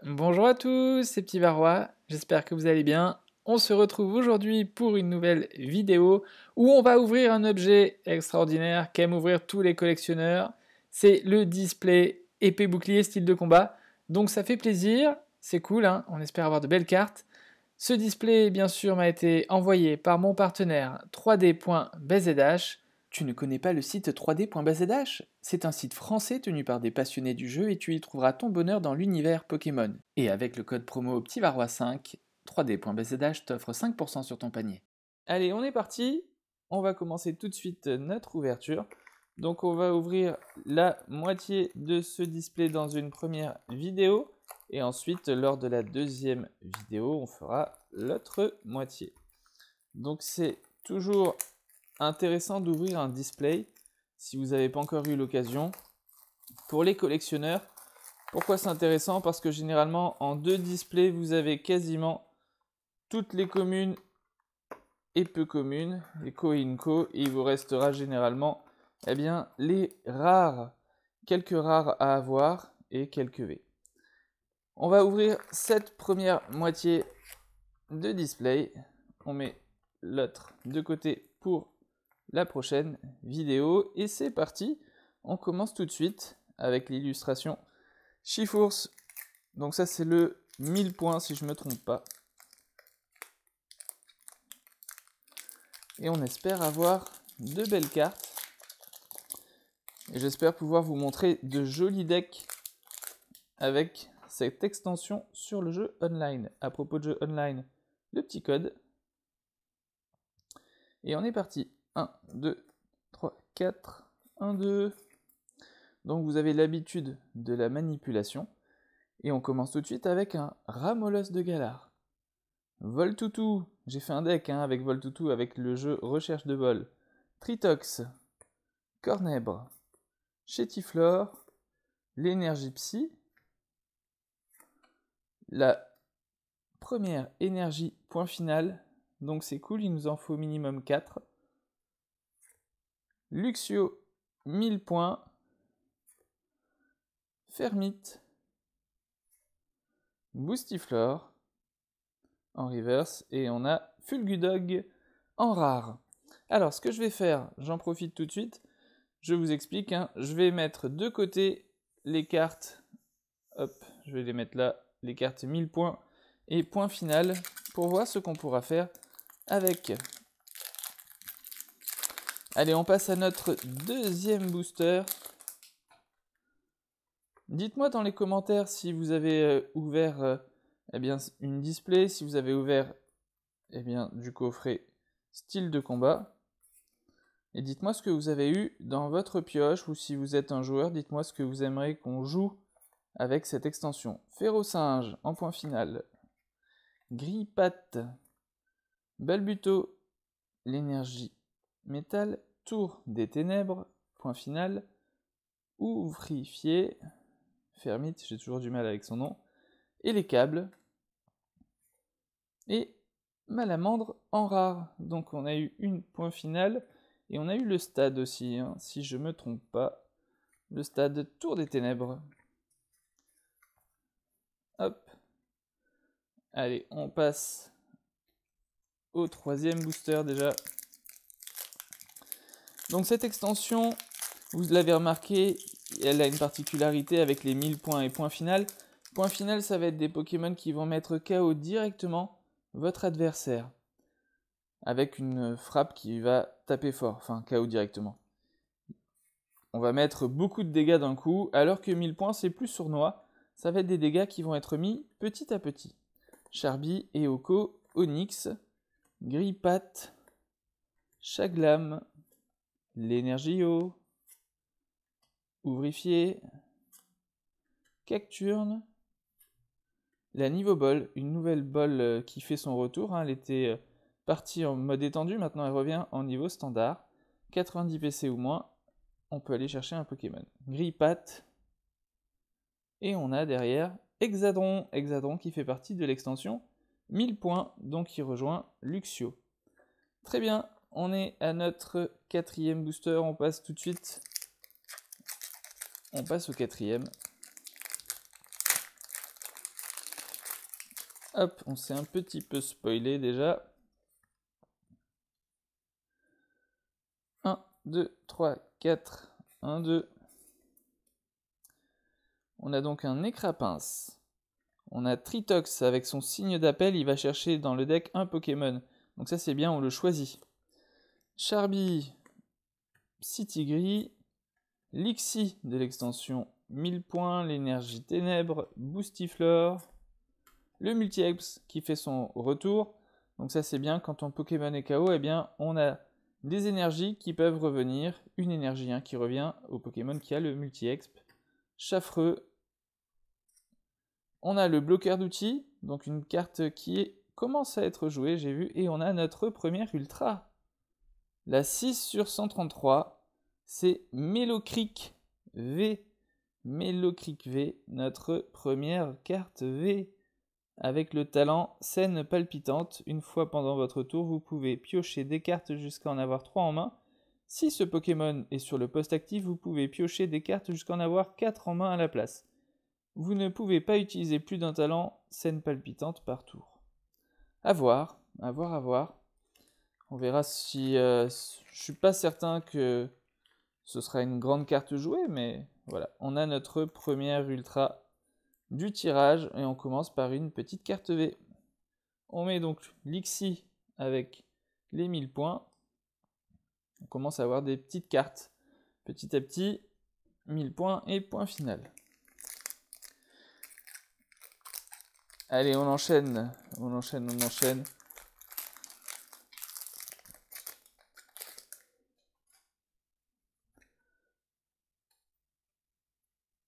Bonjour à tous, c'est Petit Varrois, j'espère que vous allez bien. On se retrouve aujourd'hui pour une nouvelle vidéo où on va ouvrir un objet extraordinaire qu'aiment ouvrir tous les collectionneurs. C'est le display épée bouclier style de combat. Donc ça fait plaisir, c'est cool, hein, on espère avoir de belles cartes. Ce display, bien sûr, m'a été envoyé par mon partenaire 3D.bzh. Tu ne connais pas le site 3D.bzh? C'est un site français tenu par des passionnés du jeu et tu y trouveras ton bonheur dans l'univers Pokémon. Et avec le code promo PTIVAROIS5, 3D.bzh t'offre 5% sur ton panier. Allez, on est parti. On va commencer tout de suite notre ouverture. Donc on va ouvrir la moitié de ce display dans une première vidéo. Et ensuite, lors de la deuxième vidéo, on fera l'autre moitié. Donc c'est toujours intéressant d'ouvrir un display si vous n'avez pas encore eu l'occasion. Pour les collectionneurs, pourquoi c'est intéressant? Parce que généralement, en deux displays, vous avez quasiment toutes les communes et peu communes, les co et inco, et il vous restera généralement les rares, quelques rares à avoir et quelques V. On va ouvrir cette première moitié de display. On met l'autre de côté pour la prochaine vidéo. Et c'est parti. On commence tout de suite avec l'illustration Chifours. Donc ça c'est le 1000 points si je ne me trompe pas. Et on espère avoir de belles cartes. Et j'espère pouvoir vous montrer de jolis decks avec cette extension sur le jeu online. À propos de jeu online, le petit code. Et on est parti. 1, 2, 3, 4, 1, 2. Donc vous avez l'habitude de la manipulation. Et on commence tout de suite avec un Ramollos de Galar. Voltoutou, j'ai fait un deck avec Voltoutou avec le jeu Recherche de vol. Tritox, Cornèbre, Chétiflore, l'énergie psy, la première énergie point final, donc c'est cool, il nous en faut minimum 4. Luxio, 1000 points. Fermite, Boostiflore en reverse et on a Fulgudog en rare. Alors ce que je vais faire, j'en profite tout de suite, je vous explique, je vais mettre de côté les cartes, hop, je vais les mettre là, les cartes 1000 points et point final pour voir ce qu'on pourra faire avec. Allez, on passe à notre deuxième booster. Dites-moi dans les commentaires si vous avez ouvert une display, si vous avez ouvert du coffret style de combat. Et dites-moi ce que vous avez eu dans votre pioche, ou si vous êtes un joueur, dites-moi ce que vous aimeriez qu'on joue avec cette extension. Férocinge en point final. Grille-patte. Balbuto, l'énergie métal. Tour des ténèbres, point final. Ouvrifié. Fermite, j'ai toujours du mal avec son nom. Et les câbles. Et Malamandre en rare. Donc on a eu une point finale. Et on a eu le stade aussi, si je ne me trompe pas. Le stade Tour des Ténèbres. Hop. Allez, on passe au troisième booster déjà. Donc cette extension, vous l'avez remarqué, elle a une particularité avec les 1000 points et point final. Point final, ça va être des Pokémon qui vont mettre KO directement votre adversaire. Avec une frappe qui va taper fort, enfin KO directement. On va mettre beaucoup de dégâts d'un coup, alors que 1000 points c'est plus sournois. Ça va être des dégâts qui vont être mis petit à petit. Charby, Eoko, Onyx, Grille-patte, Chaglam, l'Énergio, Ouvrifié, Cacturne, la Nivobol, une nouvelle bol qui fait son retour. Elle était partie en mode étendu, maintenant elle revient en niveau standard. 90 PC ou moins, on peut aller chercher un Pokémon. Grille-patte, et on a derrière Hexadron qui fait partie de l'extension 1000 points, donc il rejoint Luxio. Très bien, on est à notre quatrième booster, on passe tout de suite. On passe au quatrième. Hop, on s'est un petit peu spoilé déjà. 1, 2, 3, 4, 1, 2. On a donc un Nécrapince. On a Tritox avec son signe d'appel, il va chercher dans le deck un Pokémon. Donc ça c'est bien, on le choisit. Charby, Psytigris, Lixie de l'extension 1000 points, l'énergie ténèbres, Boostiflore, le Multi-Eggs qui fait son retour. Donc ça c'est bien, quand ton Pokémon est KO, eh bien on a des énergies qui peuvent revenir, une énergie qui revient au Pokémon qui a le Multi-Exp. Chaffreux. On a le bloqueur d'outils, donc une carte qui commence à être jouée, j'ai vu, et on a notre première ultra. La 6 sur 133, c'est Melocric V. Melocric V, notre première carte V. Avec le talent Scène palpitante, une fois pendant votre tour, vous pouvez piocher des cartes jusqu'à en avoir 3 en main. Si ce Pokémon est sur le poste actif, vous pouvez piocher des cartes jusqu'à en avoir 4 en main à la place. Vous ne pouvez pas utiliser plus d'un talent Scène palpitante par tour. À voir, à voir, à voir. On verra si... je suis pas certain que ce sera une grande carte jouée, mais voilà. On a notre première ultra du tirage et on commence par une petite carte V. On met donc Lixie avec les 1000 points. On commence à avoir des petites cartes. Petit à petit, 1000 points et point final. Allez, on enchaîne, on enchaîne, on enchaîne.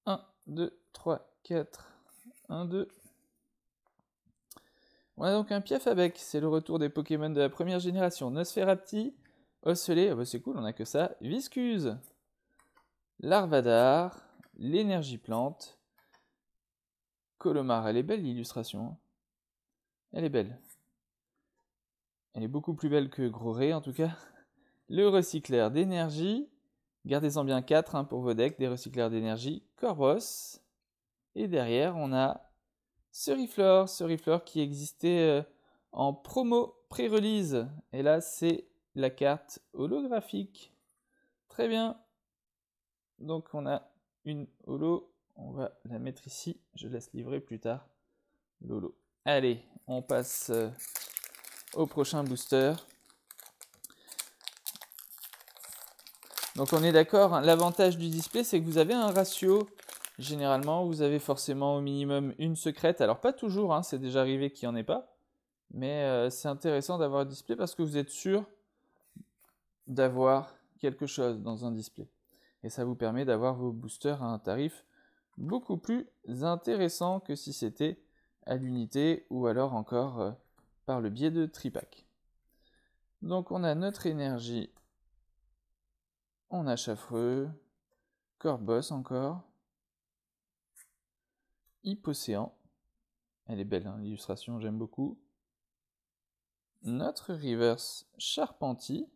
Un, 2, 3, 4, 1, 2. On a donc un Piafabec, c'est le retour des Pokémon de la première génération. Nosferapti, Osselé, c'est cool, on a que ça. Viscuse, Larvadar, l'énergie plante, Colomar, elle est belle l'illustration. Elle est belle. Elle est beaucoup plus belle que Groré en tout cas. Le recycleur d'énergie, gardez-en bien 4 pour vos decks, des recycleurs d'énergie. Corvos, et derrière on a Ceriflore qui existait en promo pré-release. Et là, c'est la carte holographique. Très bien. Donc, on a une holo. On va la mettre ici. Je laisse livrer plus tard l'holo. Allez, on passe au prochain booster. Donc, on est d'accord. Hein, l'avantage du display, c'est que vous avez un ratio. Généralement, vous avez forcément au minimum une secrète. Alors, pas toujours, hein, c'est déjà arrivé qu'il n'y en ait pas. Mais c'est intéressant d'avoir un display parce que vous êtes sûr d'avoir quelque chose dans un display. Et ça vous permet d'avoir vos boosters à un tarif beaucoup plus intéressant que si c'était à l'unité ou alors encore par le biais de tripack. Donc on a notre énergie, on a Chaffreux, Corboss encore, Hypocéan, elle est belle hein, l'illustration, j'aime beaucoup. Notre reverse Charpenty,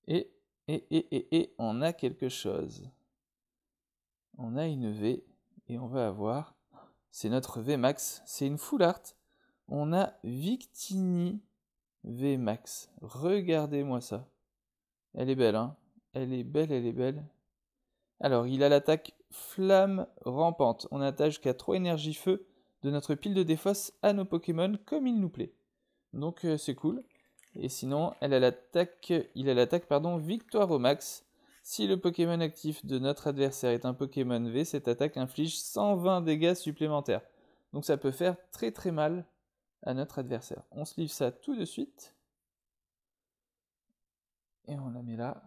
et on a quelque chose. On a une V, et on va avoir, c'est notre VMAX, c'est une full art. On a Victini VMAX, regardez-moi ça. Elle est belle, hein. Elle est belle, elle est belle. Alors, il a l'attaque Flamme Rampante. On attache jusqu'à 3 énergies feu de notre pile de défausse à nos Pokémon comme il nous plaît. Donc, c'est cool. Et sinon, il a l'attaque Victoire au max. Si le Pokémon actif de notre adversaire est un Pokémon V, cette attaque inflige 120 dégâts supplémentaires. Donc ça peut faire très très mal à notre adversaire. On se livre ça tout de suite. Et on la met là.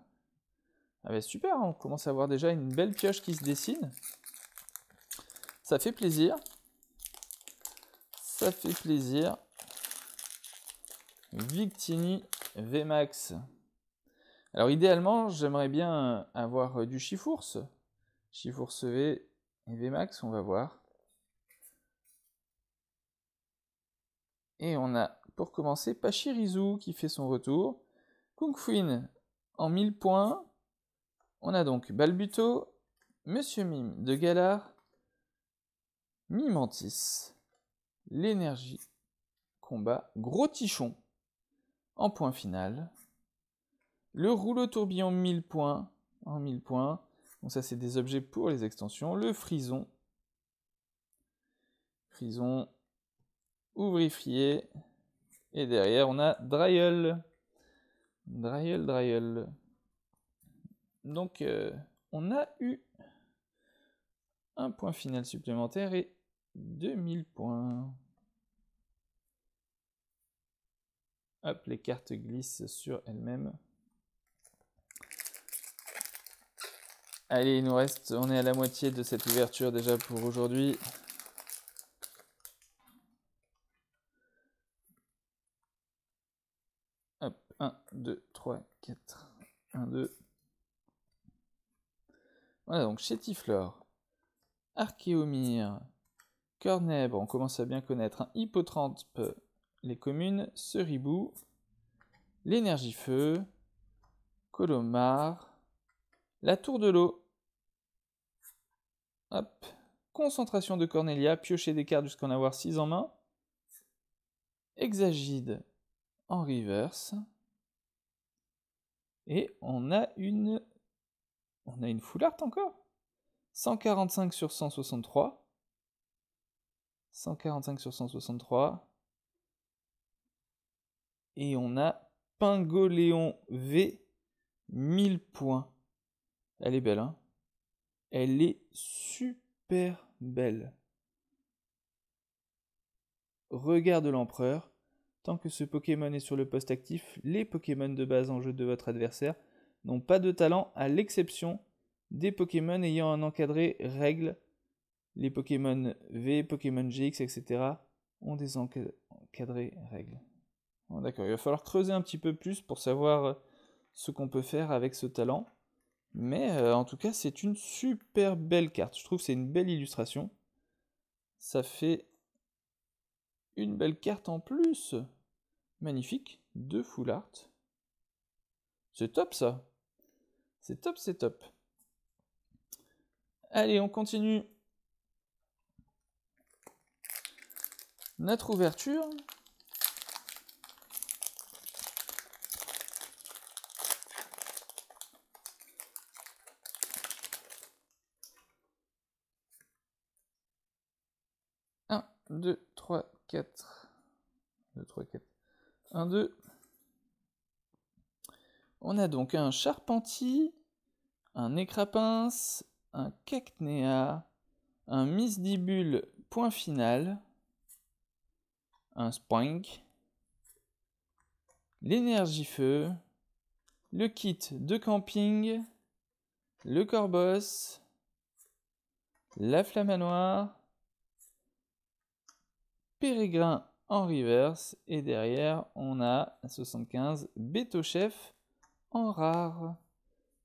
Ah bah super, on commence à voir déjà une belle pioche qui se dessine. Ça fait plaisir. Ça fait plaisir. Victini VMAX. Alors idéalement, j'aimerais bien avoir du Chifours. Chifours V et VMAX, on va voir. Et on a, pour commencer, Pachirisu qui fait son retour. Kung Fuin en 1000 points. On a donc Balbuto, Monsieur Mime de Galar, Mimantis, l'énergie combat, gros tichon en point final, le rouleau tourbillon 1000 points en 1000 points, donc ça c'est des objets pour les extensions, le frison, ouvrifié, et derrière on a Dryel. Donc on a eu un point final supplémentaire et 2000 points. Hop, les cartes glissent sur elles-mêmes. Allez, il nous reste, on est à la moitié de cette ouverture déjà pour aujourd'hui. Hop, 1, 2, 3, 4, 1, 2. Voilà, donc Chétiflore, Archéomir, Cornèbre, on commence à bien connaître, un Hippotrampe, les communes, Seribou, l'énergie feu, Colomar, la tour de l'eau, hop, concentration de Cornelia, piocher des cartes jusqu'à en avoir 6 en main, Hexagide en reverse, et on a une full art encore, 145 sur 163, 145 sur 163, et on a Pingoléon V, 1000 points. Elle est belle, hein? Elle est super belle. Regard de l'empereur. Tant que ce Pokémon est sur le poste actif, les Pokémon de base en jeu de votre adversaire n'ont pas de talent, à l'exception des Pokémon ayant un encadré règle. Les Pokémon V, Pokémon GX, etc. ont des encadrés règles. Bon, d'accord, il va falloir creuser un petit peu plus pour savoir ce qu'on peut faire avec ce talent. Mais en tout cas, c'est une super belle carte. Je trouve que c'est une belle illustration. Ça fait une belle carte en plus. Magnifique. 2 full art. C'est top ça. C'est top, c'est top. Allez, on continue notre ouverture. Un, 2, 3, 4. 2, 3, 4. 1, 2. On a donc un Charpentier, un Écrapince, un Cacnea, un Misdibule point final, un Spink, l'énergie feu, le kit de camping, le Corboss, la Flamanoir, Pérégrin en reverse, et derrière on a 75 Bétochef en rare.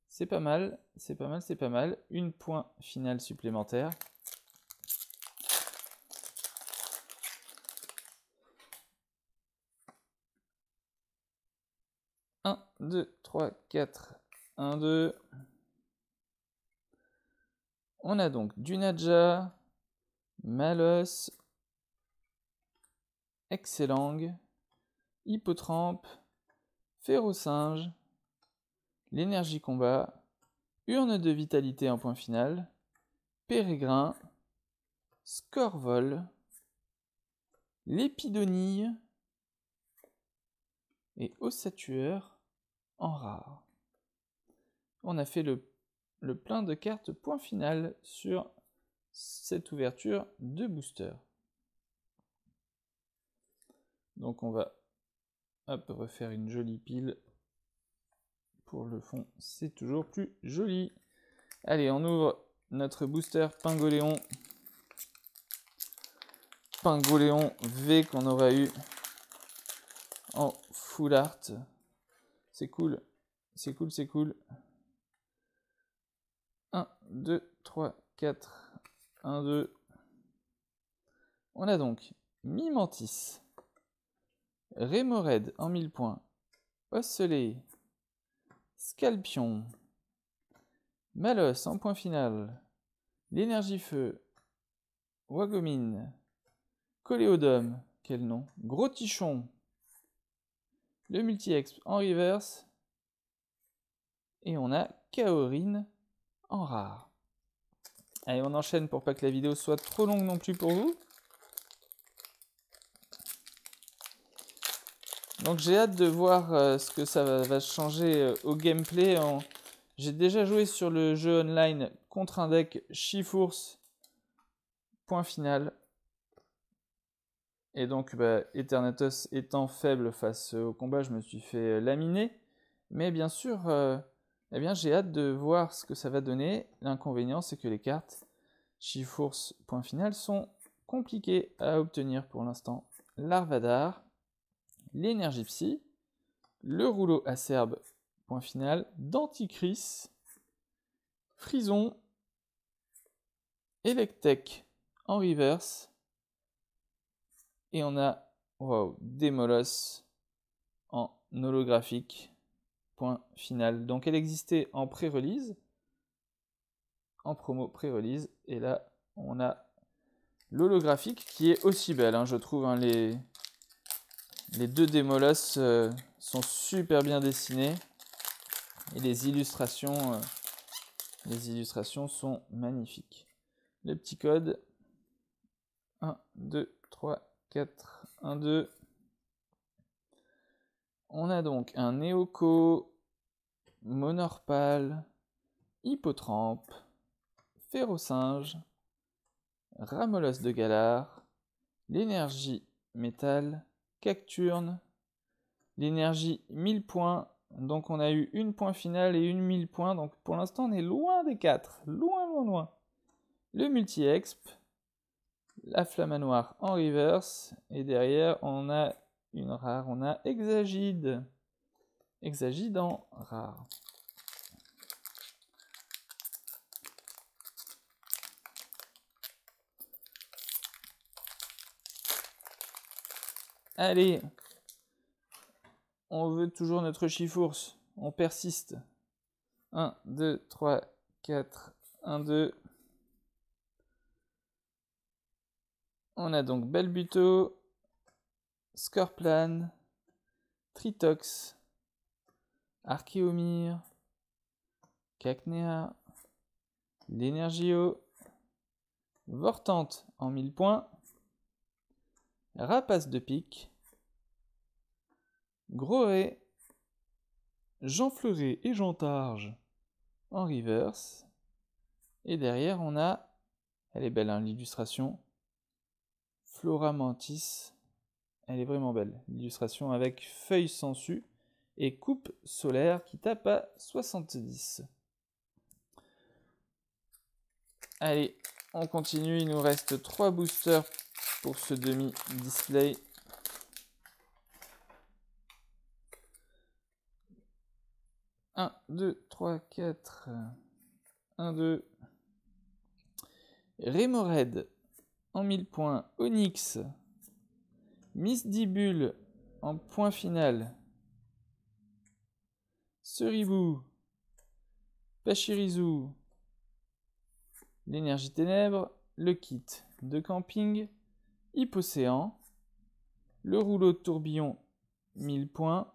C'est pas mal, c'est pas mal, c'est pas mal. Une point finale supplémentaire. Un, 2, 3, 4, 1, 2. On a donc du Nadja, Malos, Excellang, Hippotrampe, Férocinge, l'énergie combat, urne de vitalité en point final, Pérégrin, Scorvol, l'Épidonille et Ossatueur en rare. On a fait le plein de cartes point final sur cette ouverture de booster. Donc on va refaire une jolie pile. Pour le fond, c'est toujours plus joli. Allez, on ouvre notre booster Pingoléon. Pingoléon V qu'on aura eu en full art. C'est cool. C'est cool, c'est cool. 1, 2, 3, 4. 1, 2. On a donc Mimantis, Rémoraid en 1000 points, Osselé, Scalpion, Malos en point final, l'énergie feu, Wagomine, Coléodome, quel nom? Gros Tichon. Le multi-exp en reverse. Et on a Kaorin en rare. Allez, on enchaîne pour pas que la vidéo soit trop longue non plus pour vous. Donc j'ai hâte de voir ce que ça va changer au gameplay. J'ai déjà joué sur le jeu online contre un deck Chifours. Point final. Et donc Eternatus étant faible face au combat, je me suis fait laminer. Mais bien sûr, eh bien, j'ai hâte de voir ce que ça va donner. L'inconvénient, c'est que les cartes Chifours point final sont compliquées à obtenir pour l'instant. Larvadar, l'énergie psy, le rouleau acerbe point final, Denticris, Frison, Electek en reverse, et on a Démolos en holographique. Point final. Donc elle existait en pré-release, en promo pré-release, et là on a l'holographique qui est aussi belle, hein, je trouve. Hein, les deux Démolos sont super bien dessinés, et les illustrations sont magnifiques. Le petit code 1, 2, 3, 4, 1, 2. On a donc un Neoko, Monorpal, Hippotrampe, Ferrosinge, Ramolos de Galar, l'énergie métal, Cacturne, l'énergie 1000 points. Donc on a eu une point finale et une 1000 points. Donc pour l'instant on est loin des 4. Loin, loin, loin. Le multi-exp, la Flamme en reverse. Et derrière on a une rare, on a Exagide. Exagide en rare. Allez, on veut toujours notre Chifours, on persiste. 1, 2, 3, 4, 1, 2. On a donc Belbuto, Scorplan, Tritox, Archéomir, Cacnea, l'Energio, Vortante en 1000 points, Rapace de pique, Groé, Jean Fleuret et Jean Targe en reverse. Et derrière on a, elle est belle hein, l'illustration, Flora Mantis, elle est vraiment belle, l'illustration avec feuilles sangsues et coupe solaire qui tape à 70. Allez, on continue, il nous reste 3 boosters pour ce demi-display. Un, 2, 3, 4, 1, 2. Rémored en 1000 points, Onyx, Misdibule en point final, Seribou, Pachirisu, l'énergie ténèbres, le kit de camping, Hippocéan, le rouleau de tourbillon 1000 points,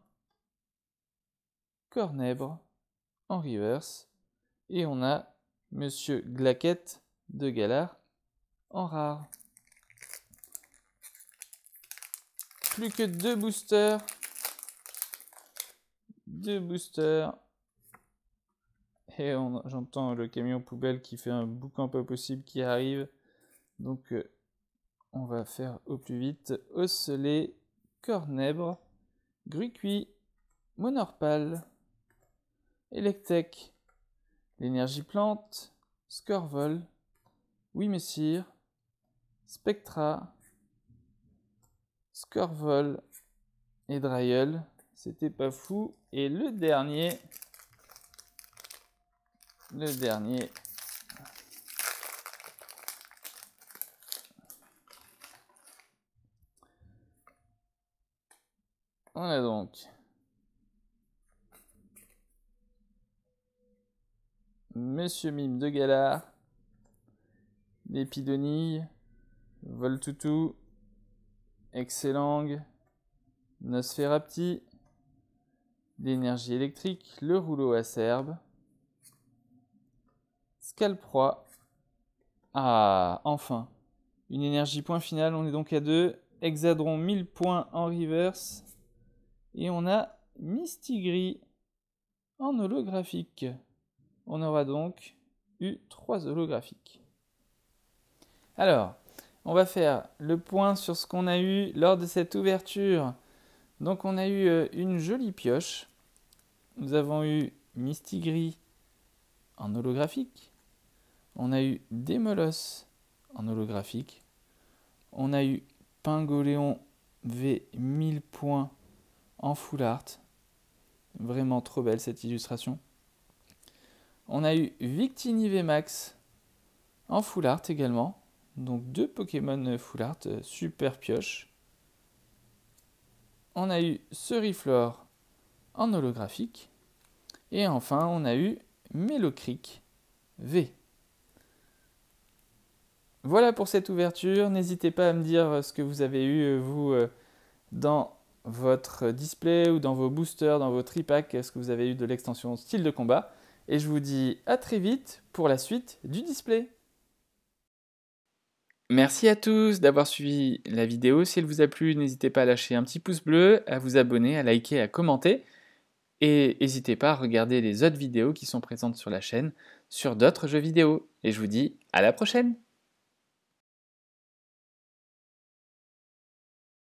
Cornèbre en reverse, et on a Monsieur Glaquette de Galar en rare. Plus que 2 boosters. 2 boosters. Et j'entends le camion poubelle qui fait un boucan pas possible qui arrive. Donc on va faire au plus vite. Osselet, Cornèbre, Grucuit, Monorpal, Electek, l'énergie plante, Scorvol, Oui Messire, Spectra, Scorvol et Dryel. C'était pas fou. Et le dernier. On a donc Monsieur Mime de Galar, l'Épidonille, Voltoutou, Excellang, Nosferapti, l'énergie électrique, le rouleau acerbe, Scalproie. Ah, enfin, une énergie point final, on est donc à 2. Hexadron 1000 points en reverse. Et on a Mistigris en holographique. On aura donc eu 3 holographiques. Alors, on va faire le point sur ce qu'on a eu lors de cette ouverture. Donc on a eu une jolie pioche. Nous avons eu Mistigris en holographique. On a eu Démolos en holographique. On a eu Pingoléon V 1000 points en full art. Vraiment trop belle cette illustration. On a eu Victini VMAX en full art également. Donc 2 Pokémon full art, super pioche. On a eu Ceriflore en holographique. Et enfin, on a eu Melocric V. Voilà pour cette ouverture. N'hésitez pas à me dire ce que vous avez eu, vous, dans votre display ou dans vos boosters, dans vos tripacks, ce que vous avez eu de l'extension style de combat. Et je vous dis à très vite pour la suite du display. Merci à tous d'avoir suivi la vidéo. Si elle vous a plu, n'hésitez pas à lâcher un petit pouce bleu, à vous abonner, à liker, à commenter. Et n'hésitez pas à regarder les autres vidéos qui sont présentes sur la chaîne sur d'autres jeux vidéo. Et je vous dis à la prochaine!